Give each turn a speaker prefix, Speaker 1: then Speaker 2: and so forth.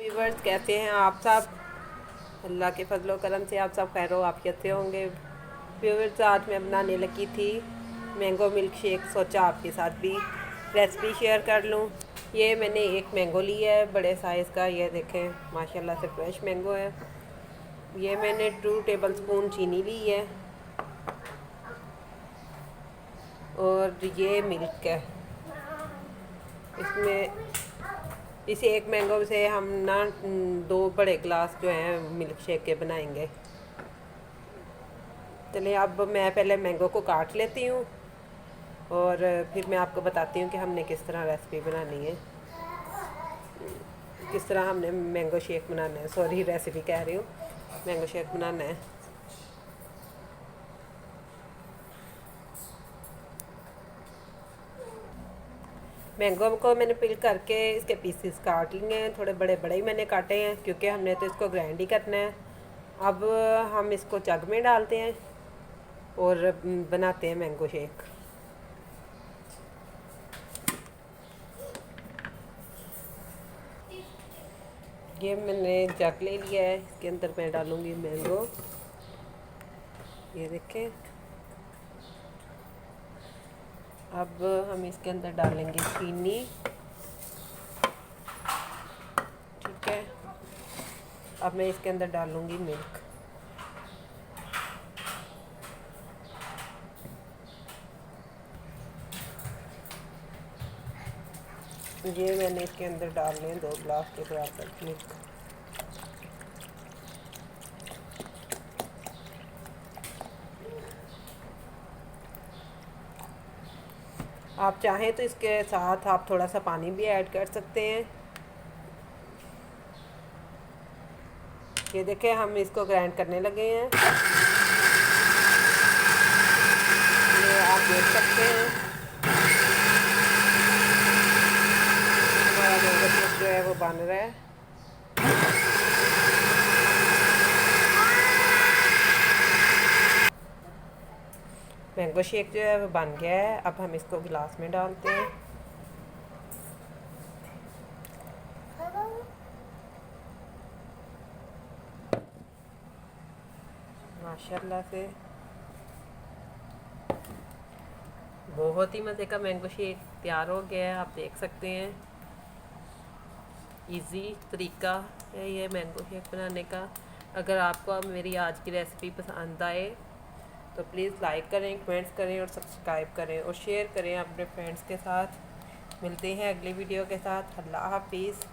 Speaker 1: Viewers कैसे हैं आप सब। अल्लाह के फजलो करम से आप सब खैर आफियत से होंगे। व्यूवर्स आज मैं बनाने लगी थी मैंगो मिल्क शेक। सोचा आपके साथ भी रेसिपी शेयर कर लूँ। ये मैंने एक मैंगो लिया है बड़े साइज़ का, ये देखें माशाल्लाह से फ्रेश मैंगो है। ये मैंने 2 टेबल स्पून चीनी ली है और ये मिल्क है। इसमें इस एक मैंगो से हम ना 2 बड़े गिलास जो हैं मिल्क शेक के बनाएंगे। चलिए अब मैं पहले मैंगो को काट लेती हूँ और फिर मैं आपको बताती हूँ कि हमने किस तरह रेसिपी बनानी है, किस तरह हमने मैंगो शेक बनाना है। सॉरी रेसिपी कह रही हूँ, मैंगो शेक बनाना है। मैंगो को मैंने पिल करके इसके पीसेस काट लिए हैं। थोड़े बड़े बड़े ही मैंने काटे हैं क्योंकि हमने तो इसको ग्राइंड ही करना है। अब हम इसको जग में डालते हैं और बनाते हैं मैंगो शेक। ये मैंने जग ले लिया है, इसके अंदर मैं डालूँगी मैंगो। ये देखें, अब हम इसके अंदर डालेंगे चीनी। ठीक है, अब मैं इसके अंदर डालूँगी मिल्क। ये मैंने इसके अंदर डालने हैं 2 गिलास के बराबर मिल्क। आप चाहें तो इसके साथ आप थोड़ा सा पानी भी ऐड कर सकते हैं। ये देखें हम इसको ग्राइंड करने लगे हैं, ये आप देख सकते हैं। हमारा मैंगो शेक जो है वो बन रहा है। मैंगो शेक जो है वो बन गया है। अब हम इसको गिलास में डालते हैं। माशाल्लाह से बहुत ही मज़े का मैंगो शेक तैयार हो गया है। आप देख सकते हैं इजी तरीका है ये मैंगो शेक बनाने का। अगर आपको मेरी आज की रेसिपी पसंद आए तो प्लीज़ लाइक करें, कमेंट्स करें और सब्सक्राइब करें और शेयर करें अपने फ्रेंड्स के साथ। मिलते हैं अगली वीडियो के साथ। अल्लाह हाफिज़।